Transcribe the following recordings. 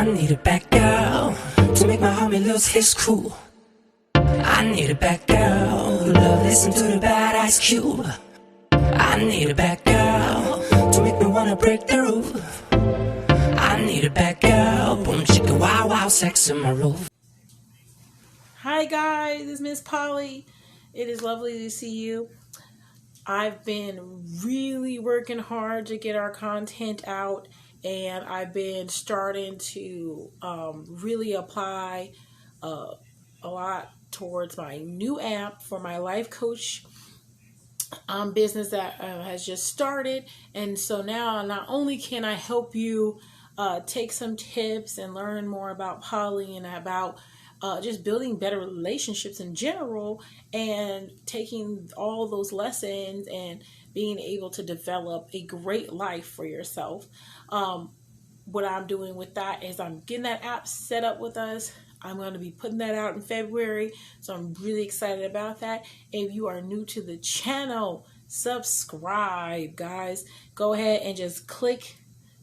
I need a bad girl to make my homie lose his cool. I need a bad girl who love listen to the bad Ice Cube. I need a bad girl to make me wanna break the roof. I need a bad girl, boom chicka wow wow, sex in my roof. Hi guys, it's Miss Polly. It is lovely to see you. I've been really working hard to get our content out, and I've been starting to really apply a lot towards my new app for my life coach business that has just started. And so now not only can I help you take some tips and learn more about poly and about just building better relationships in general, and taking all those lessons and being able to develop a great life for yourself. What I'm doing with that is I'm getting that app set up with us. I'm going to be putting that out in February, so I'm really excited about that. If you are new to the channel, subscribe, guys. Go ahead and just click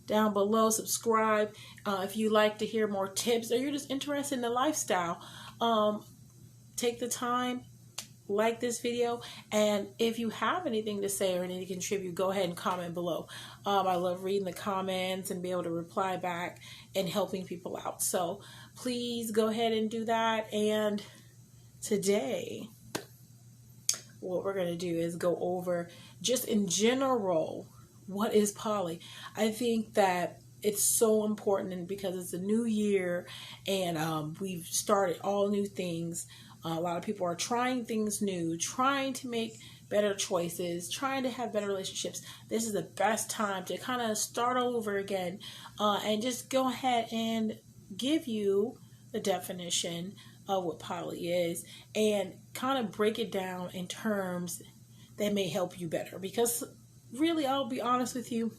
down below, subscribe. If you like to hear more tips, or you're just interested in the lifestyle, take the time, like this video, and if you have anything to say or anything to contribute, go ahead and comment below. I love reading the comments and be able to reply back and helping people out. So please go ahead and do that. And today, what we're going to do is go over just in general, what is poly? I think that it's so important because it's a new year, and we've started all new things. A lot of people are trying things new, trying to make better choices, trying to have better relationships. This is the best time to kind of start over again, and just go ahead and give you the definition of what poly is, and kind of break it down in terms that may help you better. Because really, I'll be honest with you,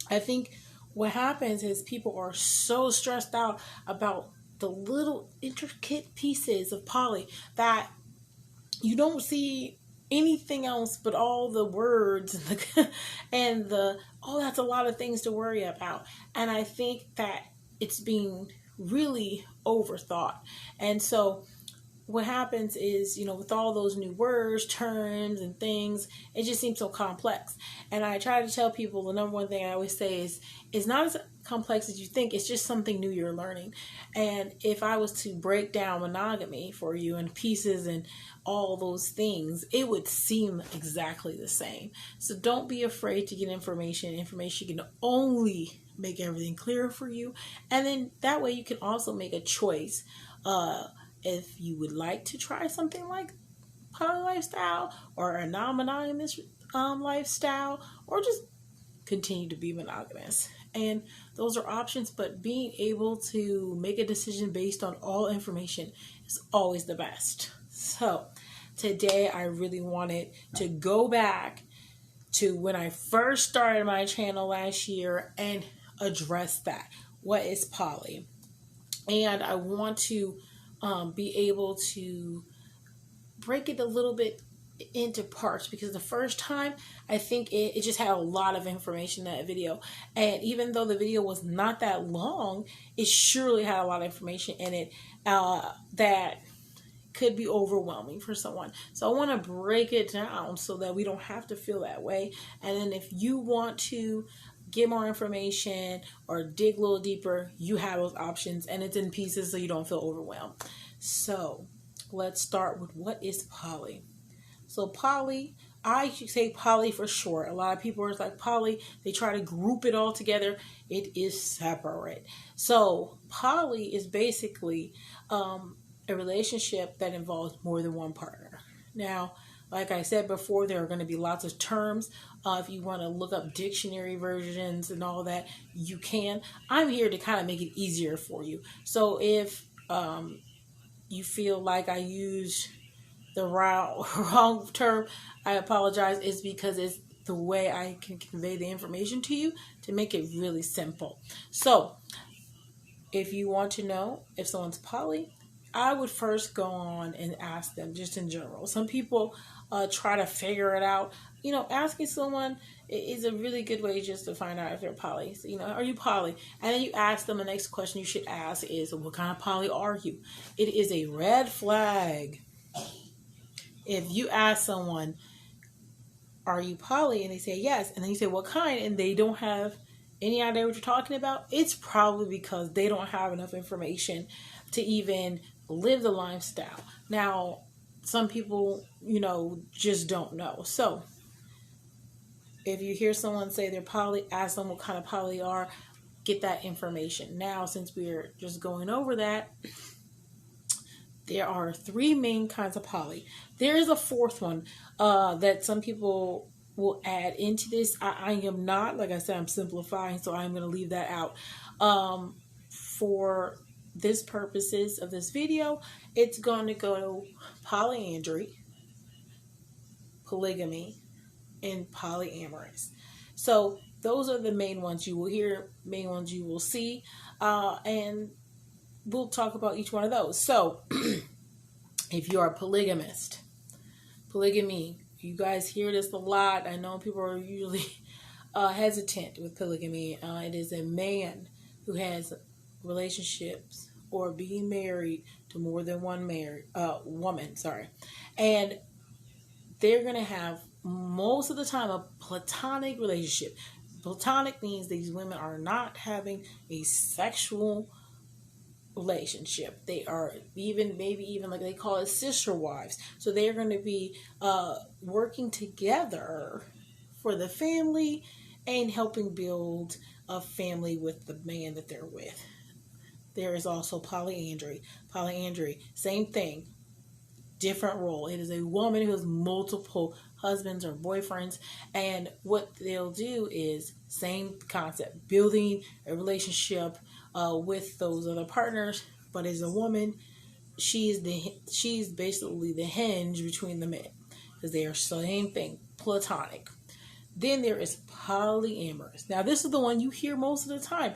I think what happens is people are so stressed out about the little intricate pieces of poly that you don't see anything else but all the words and the oh, that's a lot of things to worry about. And I think that it's being really overthought. And so what happens is, with all those new words, terms, and things, it just seems so complex. And I try to tell people, the number one thing I always say is, it's not as complex as you think. It's just something new you're learning. And if I was to break down monogamy for you in pieces and all those things, it would seem exactly the same. So don't be afraid to get information. Information can only make everything clearer for you. And then that way you can also make a choice. If you would like to try something like poly lifestyle, or a non-monogamous lifestyle, or just continue to be monogamous. And those are options, but being able to make a decision based on all information is always the best. So today I really wanted to go back to when I first started my channel last year and address that. What is poly? And I want to be able to break it a little bit into parts, because the first time I think it just had a lot of information in that video, and even though the video was not that long, it surely had a lot of information in it that could be overwhelming for someone. So I want to break it down so that we don't have to feel that way. And then if you want to get more information or dig a little deeper, you have those options, and it's in pieces so you don't feel overwhelmed. So let's start with what is poly. So poly, I should say poly for short. A lot of people are like poly, they try to group it all together. It is separate. So poly is basically a relationship that involves more than one partner. Now, like I said before, there are going to be lots of terms. If you want to look up dictionary versions and all that, you can. I'm here to kind of make it easier for you. So if you feel like I use the wrong term, I apologize. It's because it's the way I can convey the information to you to make it really simple. So if you want to know if someone's poly, I would first go on and ask them just in general. Some people try to figure it out. Asking someone is a really good way just to find out if they're poly. So, are you poly? And then you ask them, the next question you should ask is, what kind of poly are you? It is a red flag if you ask someone, are you poly? And they say yes. And then you say, what kind? And they don't have any idea what you're talking about. It's probably because they don't have enough information to even live the lifestyle. Now, some people, just don't know. So if you hear someone say they're poly, ask them what kind of poly are, get that information. Now, since we're just going over that, there are 3 main kinds of poly. There is a 4th one that some people will add into this. I am not, like I said, I'm simplifying, so I'm going to leave that out. For this purposes of this video, it's going to go polyandry, polygamy, and polyamorous. So those are the main ones you will hear, main ones you will see, and we'll talk about each one of those. So if you're a polygamist, polygamy, you guys hear this a lot. I know people are usually hesitant with polygamy. It is a man who has relationships or being married to more than one woman, and they're going to have most of the time a platonic relationship. Platonic means these women are not having a sexual relationship. They are maybe even like they call it sister wives. So they're going to be working together for the family and helping build a family with the man that they're with. There is also polyandry. Polyandry, same thing, different role. It is a woman who has multiple husbands or boyfriends, and what they'll do is same concept, building a relationship with those other partners. But as a woman, she's basically the hinge between the men, because they are same thing, platonic. Then there is polyamorous. Now this is the one you hear most of the time.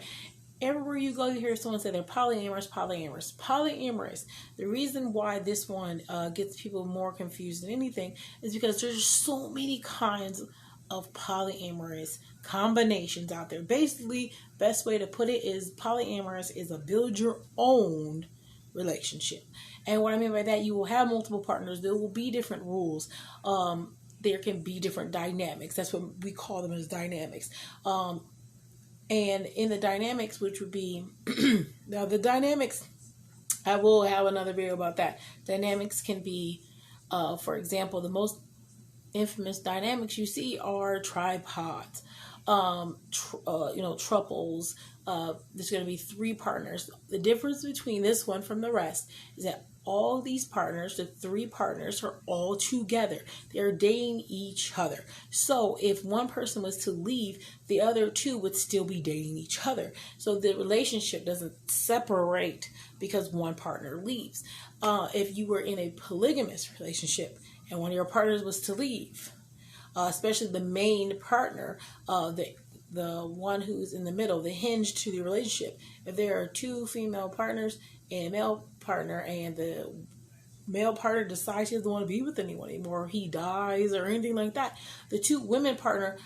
Everywhere you go, you hear someone say they're polyamorous. Polyamorous. The reason why this one gets people more confused than anything is because there's so many kinds of polyamorous combinations out there. Basically, best way to put it is polyamorous is a build your own relationship. And what I mean by that, you will have multiple partners. There will be different rules. There can be different dynamics. That's what we call them, as dynamics. And in the dynamics, which would be, now the dynamics, I will have another video about that. Dynamics can be, for example, the most infamous dynamics you see are tripods, triples. There's going to be 3 partners. The difference between this one from the rest is that all these partners, the 3 partners, are all together. They're dating each other. So if one person was to leave, the other 2 would still be dating each other. So the relationship doesn't separate because one partner leaves. If you were in a polygamous relationship and one of your partners was to leave, especially the main partner, the one who's in the middle, the hinge to the relationship. If there are 2 female partners and a male partner, and the male partner decides he doesn't want to be with anyone anymore, or he dies or anything like that, the 2 women partner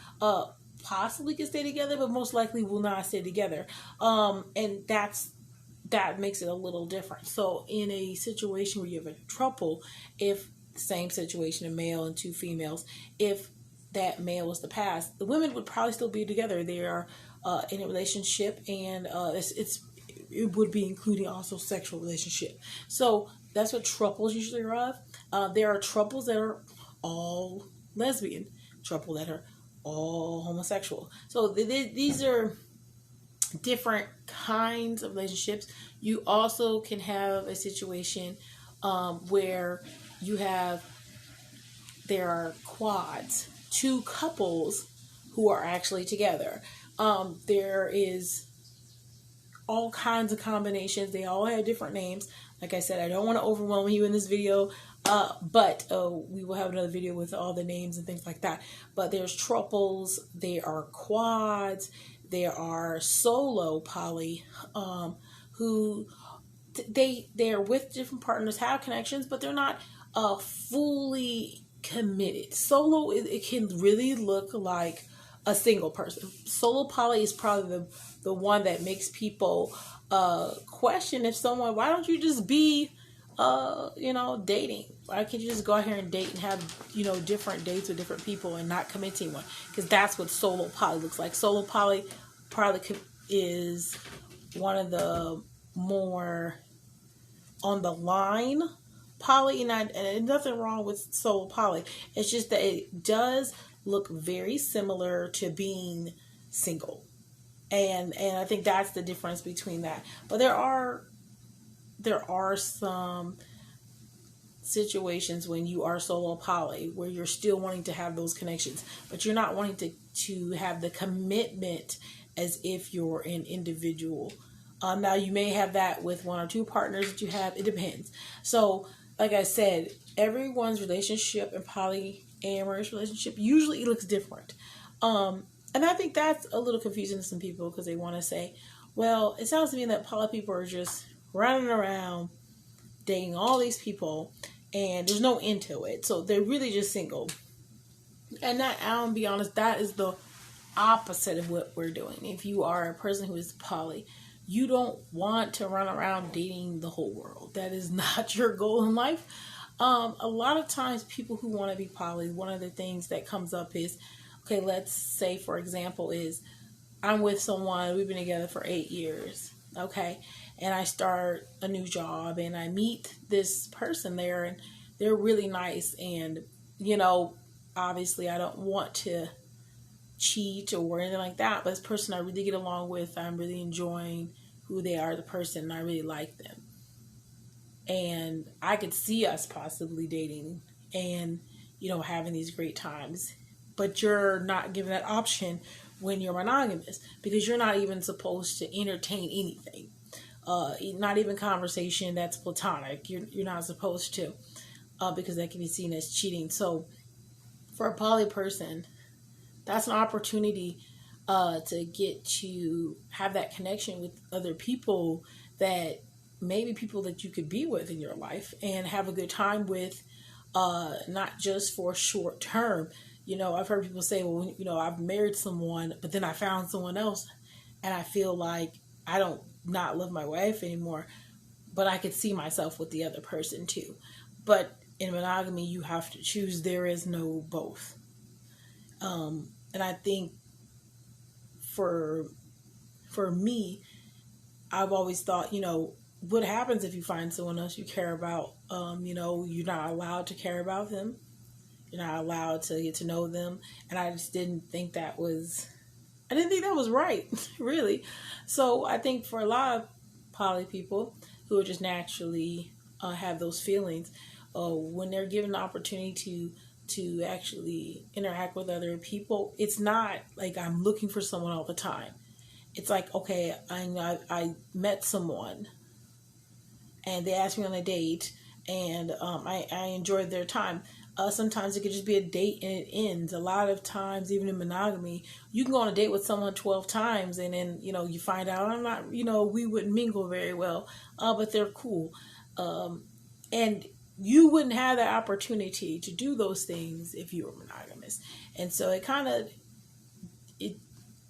possibly can stay together, but most likely will not stay together. And that makes it a little different. So in a situation where you have a throuple, if the same situation, a male and 2 females, if that male was to pass, the women would probably still be together. They are in a relationship, and it would be including also sexual relationship. So that's what throuples usually are of. There are throuples that are all lesbian, throuple that are all homosexual. So these are different kinds of relationships. You also can have a situation where there are quads, 2 couples who are actually together. There is all kinds of combinations. They all have different names. Like I said, I don't want to overwhelm you in this video, but we will have another video with all the names and things like that. But there's triples, there are quads, there are solo poly, who they're with different partners, have connections, but they're not fully committed. Solo, it can really look like a single person. Solo poly is probably the one that makes people question if someone, why don't you just be dating? Why can't you just go out here and date and have, different dates with different people and not commit to anyone? Because that's what solo poly looks like. Solo poly probably is one of the more on the line poly, and nothing wrong with solo poly. It's just that it does look very similar to being single, and I think that's the difference between that. But there are some situations when you are solo poly where you're still wanting to have those connections, but you're not wanting to have the commitment as if you're an individual. Now you may have that with one or two partners that you have. It depends. So, like I said, everyone's relationship and polyamorous relationship usually looks different. And I think that's a little confusing to some people because they want to say, well, it sounds to me that poly people are just running around dating all these people and there's no end to it. So they're really just single. And that, I'll be honest, that is the opposite of what we're doing. If you are a person who is poly, you don't want to run around dating the whole world. That is not your goal in life. A lot of times people who want to be poly, one of the things that comes up is, okay, let's say, for example, is I'm with someone, we've been together for 8 years, okay, and I start a new job and I meet this person there and they're really nice, and, obviously I don't want to cheat or anything like that, but this person I really get along with, I'm really enjoying who they are, the person, and I really like them. And I could see us possibly dating and, having these great times. But you're not given that option when you're monogamous because you're not even supposed to entertain anything. Not even conversation that's platonic. You're not supposed to because that can be seen as cheating. So for a poly person, that's an opportunity to get to have that connection with other people, that maybe people that you could be with in your life and have a good time with, not just for short term. I've heard people say, well, I've married someone, but then I found someone else and I feel like I don't not love my wife anymore, but I could see myself with the other person too. But in monogamy, you have to choose. There is no both. And I think for me, I've always thought, what happens if you find someone else you care about? You're not allowed to care about them. You're not allowed to get to know them. And I just didn't think that was right, really. So I think for a lot of poly people who are just naturally have those feelings, when they're given the opportunity to actually interact with other people, it's not like I'm looking for someone all the time. It's like, okay, I met someone and they asked me on a date and I enjoyed their time. Sometimes it could just be a date and it ends. A lot of times, even in monogamy, you can go on a date with someone 12 times and then, you find out I'm not, we wouldn't mingle very well, but they're cool. And you wouldn't have that opportunity to do those things if you were monogamous. And so it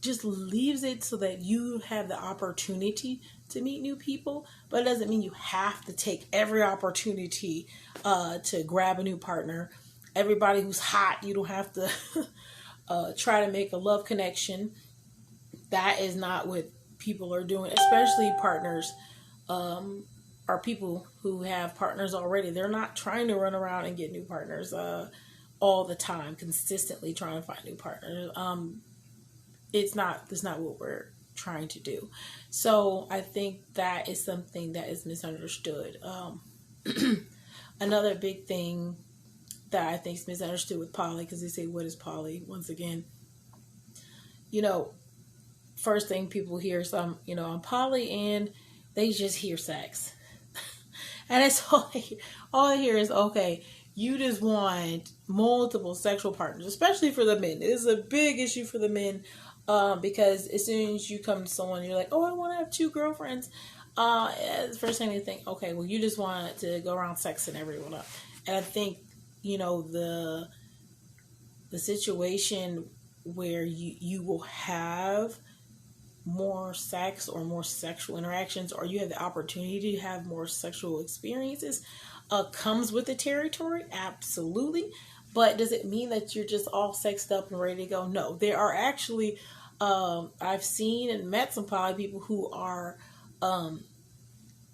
just leaves it so that you have the opportunity to meet new people, but it doesn't mean you have to take every opportunity to grab a new partner. Everybody who's hot, you don't have to try to make a love connection. That is not what people are doing, especially partners are people who have partners already. They're not trying to run around and get new partners all the time, consistently trying to find new partners. That's not what we're trying to do. So I think that is something that is misunderstood. Another big thing that I think is misunderstood with poly, because they say, what is poly? Once again, first thing people hear is, I'm poly, and they just hear sex. And it's all I hear is, okay, you just want multiple sexual partners, especially for the men. It is a big issue for the men. Because as soon as you come to someone, you're like, oh, I want to have 2 girlfriends. The first thing they think, okay, well, you just want to go around sexing everyone up. And I think, the situation where you will have more sex or more sexual interactions, or you have the opportunity to have more sexual experiences, comes with the territory, absolutely. But does it mean that you're just all sexed up and ready to go? No, there are actually, I've seen and met some poly people who are,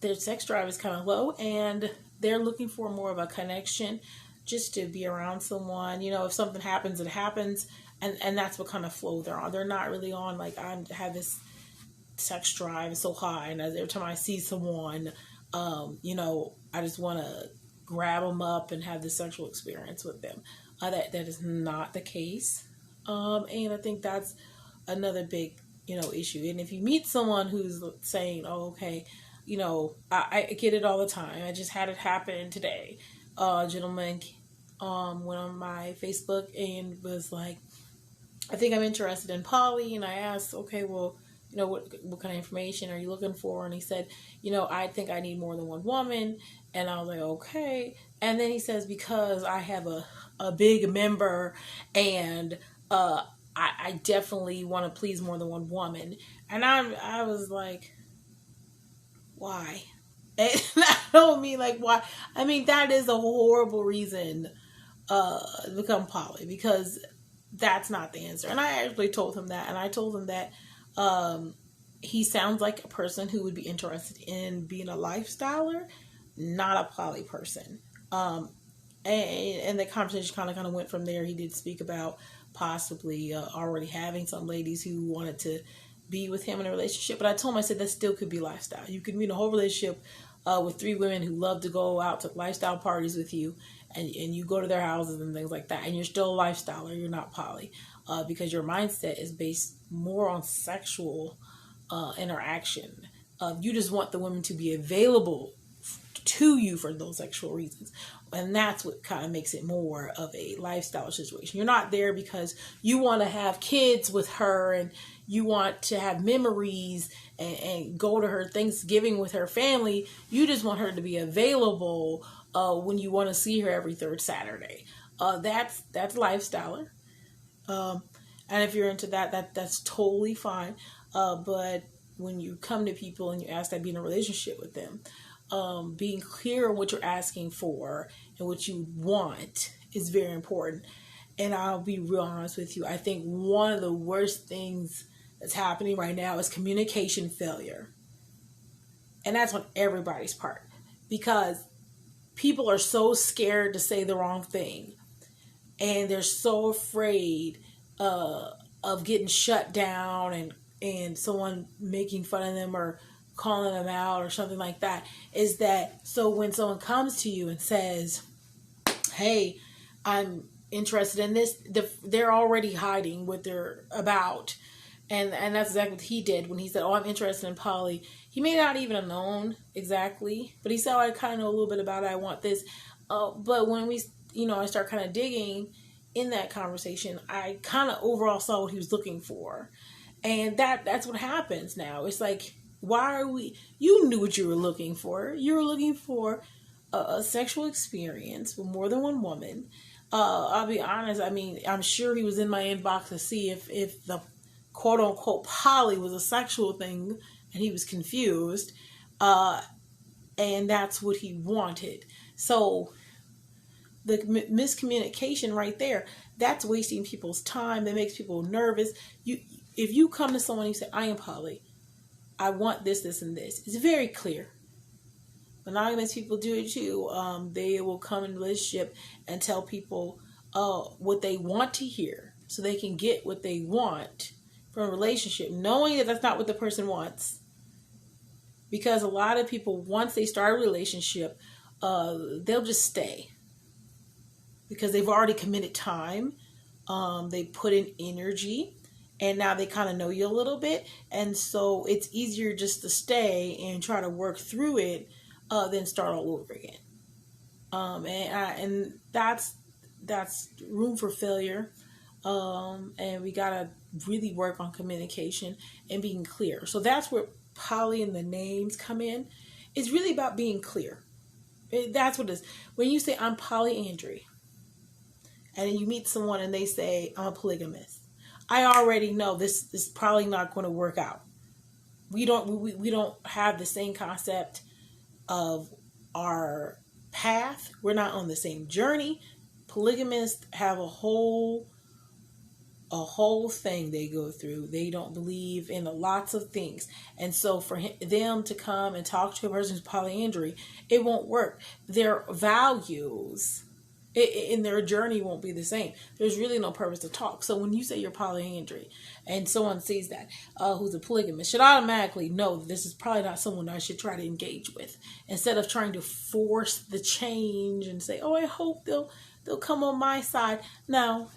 their sex drive is kind of low, and they're looking for more of a connection, just to be around someone. If something happens, it happens, and that's what kind of flow they're on. They're not really on like, I have this sex drive so high, and every time I see someone, I just want to grab them up and have this sexual experience with them. That is not the case, and I think that's another big issue. And if you meet someone who's saying, oh, okay, I get it all the time, I just had it happen today. A gentleman went on my Facebook and was like, I think I'm interested in poly. And I asked, okay, well, what kind of information are you looking for? And he said, I think I need more than one woman. And I was like, okay. And then he says, because I have a big member, and I definitely want to please more than one woman. And I was like, why? And I don't mean like why. I mean, that is a horrible reason to become poly, because that's not the answer. And I actually told him that. And I told him that he sounds like a person who would be interested in being a lifestyler, not a poly person. And the conversation kind of went from there. He did speak about possibly already having some ladies who wanted to be with him in a relationship. But I told him, I said, that still could be lifestyle. You could be in a whole relationship with 3 women who love to go out to lifestyle parties with you, and you go to their houses and things like that, and you're still a lifestyler. You're not poly, because your mindset is based more on sexual interaction. You just want the women to be available to you for those sexual reasons. And that's what kind of makes it more of a lifestyle situation. You're not there because you want to have kids with her, and you want to have memories and go to her Thanksgiving with her family. You just want her to be available when you want to see her every 3rd Saturday. That's lifestyler. And if you're into that's totally fine. But when you come to people and you ask that be in a relationship with them, being clear on what you're asking for and what you want is very important. And I'll be real honest with you. I think one of the worst things that's happening right now is communication failure. And that's on everybody's part, because people are so scared to say the wrong thing, and they're so afraid of getting shut down and someone making fun of them or calling them out or something like that. Is that so when someone comes to you and says, hey, I'm interested in this, they're already hiding what they're about. And that's exactly what he did when he said, oh, I'm interested in poly. He may not even have known exactly, but he said, oh, I kind of know a little bit about it. I want this. But when we, I start kind of digging in that conversation, I kind of overall saw what he was looking for. And that's what happens now. It's like, you knew what you were looking for. You were looking for a sexual experience with more than one woman. I'll be honest. I mean, I'm sure he was in my inbox to see if the quote unquote poly was a sexual thing, and he was confused. And that's what he wanted. So the miscommunication right there, that's wasting people's time. That makes people nervous. If you come to someone and you say, I am poly, I want this, this, and this, it's very clear. Monogamous people do it too. They will come in a relationship and tell people what they want to hear so they can get what they want from a relationship, knowing that that's not what the person wants. Because a lot of people, once they start a relationship, they'll just stay because they've already committed time. They put in energy, and now they kind of know you a little bit. And so it's easier just to stay and try to work through it than start all over again. And that's room for failure. And we gotta really work on communication and being clear. So that's where poly and the names come in. It's really about being clear. That's what it is. When you say I'm polyandry, and you meet someone and they say I'm a polygamist, I already know this is probably not going to work out. We don't have the same concept of our path. We're not on the same journey. Polygamists have a whole thing they go through. They don't believe in lots of things. And so for them to come and talk to a person who's polyandry, it won't work. Their values in their journey won't be the same. There's really no purpose to talk. So when you say you're polyandry and someone sees that, who's a polygamist, should automatically know that this is probably not someone I should try to engage with, instead of trying to force the change and say, oh, I hope they'll come on my side. Now,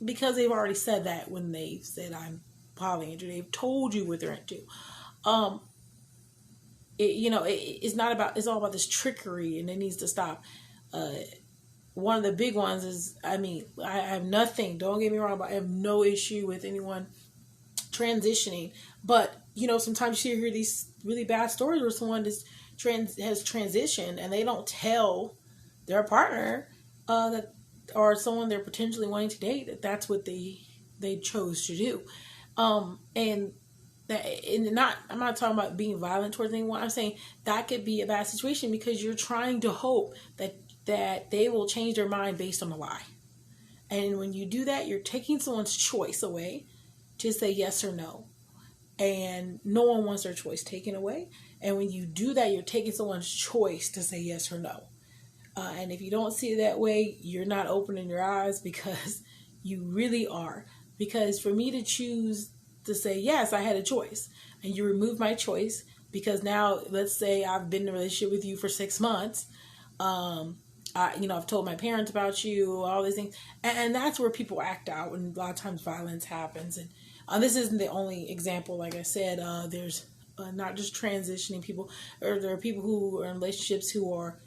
because they've already said that when they said I'm polyandry, they've told you what they're into. It's not about, it's all about this trickery, and it needs to stop. One of the big ones is, I have nothing, don't get me wrong, but I have no issue with anyone transitioning. But, sometimes you hear these really bad stories where someone has transitioned and they don't tell their partner that, or someone they're potentially wanting to date, that's what they chose to do. I'm not talking about being violent towards anyone. I'm saying that could be a bad situation because you're trying to hope that they will change their mind based on a lie. And when you do that, you're taking someone's choice away to say yes or no. And no one wants their choice taken away. And when you do that, you're taking someone's choice to say yes or no. And if you don't see it that way, you're not opening your eyes, because you really are. Because for me to choose to say, yes, I had a choice, and you remove my choice, because now, let's say I've been in a relationship with you for 6 months. I've told my parents about you, all these things. And that's where people act out, and a lot of times violence happens. And this isn't the only example. Like I said, there's not just transitioning people, or there are people who are in relationships who are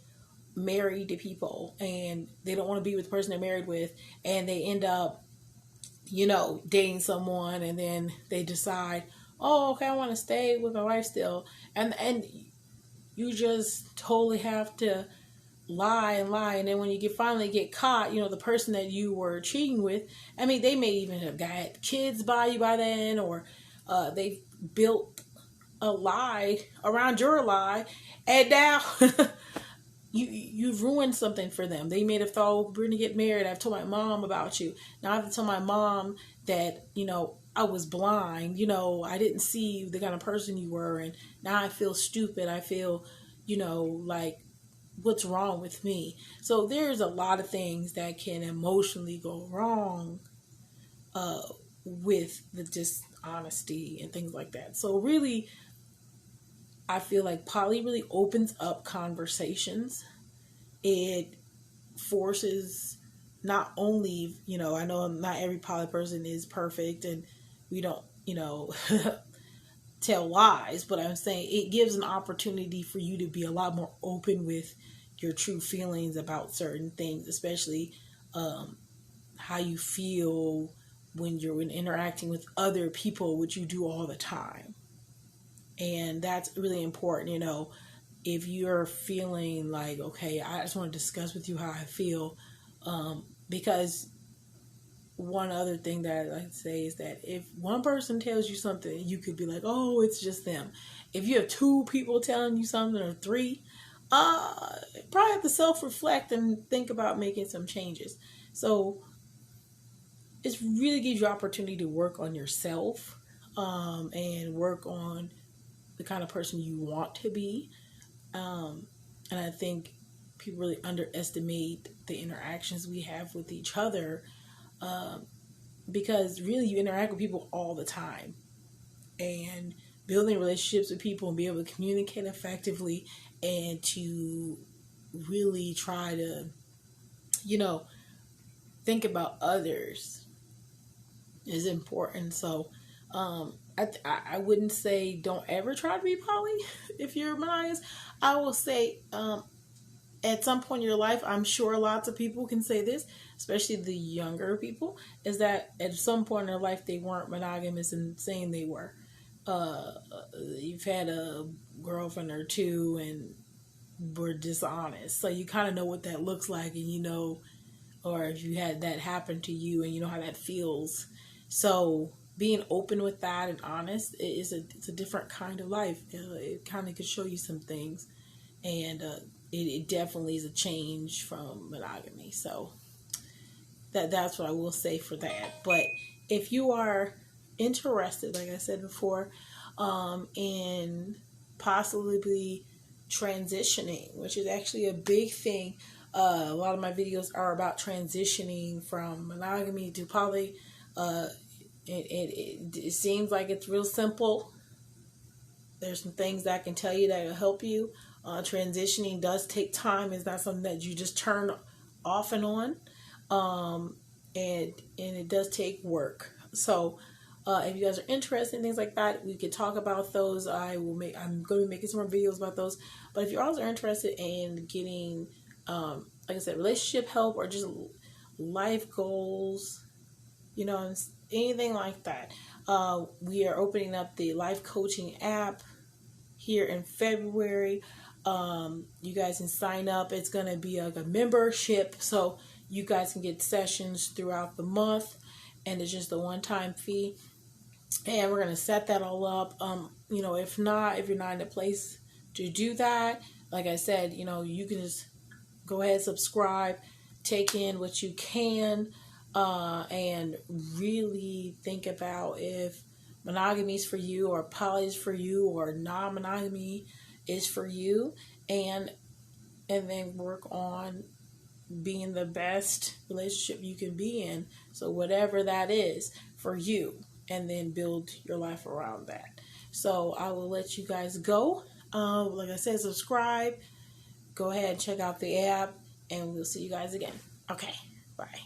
married to people and they don't want to be with the person they're married with, and they end up dating someone, and then they decide, oh, okay, I want to stay with my wife still, and you just totally have to lie, and then when you finally get caught, the person that you were cheating with, they may even have got kids by you by then, or they've built a lie around your lie, and now You've ruined something for them. They may have thought, oh, we're going to get married. I've told my mom about you. Now I have to tell my mom that, I was blind. I didn't see the kind of person you were. And now I feel stupid. I feel, like, what's wrong with me? So there's a lot of things that can emotionally go wrong with the dishonesty and things like that. So really, I feel like poly really opens up conversations. It forces not only, I know not every poly person is perfect, and we don't, tell lies, but I'm saying it gives an opportunity for you to be a lot more open with your true feelings about certain things, especially how you feel when you're interacting with other people, which you do all the time. And that's really important, if you're feeling like, okay, I just want to discuss with you how I feel, because one other thing that I like to say is that if one person tells you something, you could be like, oh, it's just them. If you have 2 people telling you something, or 3, probably have to self-reflect and think about making some changes. So it really gives you opportunity to work on yourself, and work on the kind of person you want to be. And I think people really underestimate the interactions we have with each other, because really you interact with people all the time, and building relationships with people and be able to communicate effectively and to really try to, think about others is important. So, I wouldn't say don't ever try to be poly if you're monogamous. I will say, at some point in your life, I'm sure lots of people can say this, especially the younger people, is that at some point in their life they weren't monogamous and saying they were. You've had a girlfriend or two and were dishonest, so you kind of know what that looks like, and you know, or if you had that happen to you and you know how that feels. So being open with that and honest, it's a different kind of life. It kind of could show you some things, and it definitely is a change from monogamy. So that's what I will say for that. But if you are interested, like I said before, in possibly transitioning, which is actually a big thing. A lot of my videos are about transitioning from monogamy to poly. It seems like it's real simple. There's some things that I can tell you that will help you. Transitioning does take time. It's not something that you just turn off and on. And it does take work. So if you guys are interested in things like that, we could talk about those. I'm going to be making some more videos about those. But if you also are interested in getting, like I said, relationship help or just life goals, you know, anything like that, we are opening up the life coaching app here in February. You guys can sign up. It's going to be like a membership, so you guys can get sessions throughout the month, and it's just a one-time fee. And we're going to set that all up. You know, if you're not in a place to do that, like I said, you know, you can just go ahead, subscribe, take in what you can, and really think about if monogamy is for you, or poly is for you, or non-monogamy is for you, and then work on being the best relationship you can be in. So whatever that is for you, and then build your life around that. So I will let you guys go. Like I said, subscribe. Go ahead and check out the app, and we'll see you guys again. Okay, bye.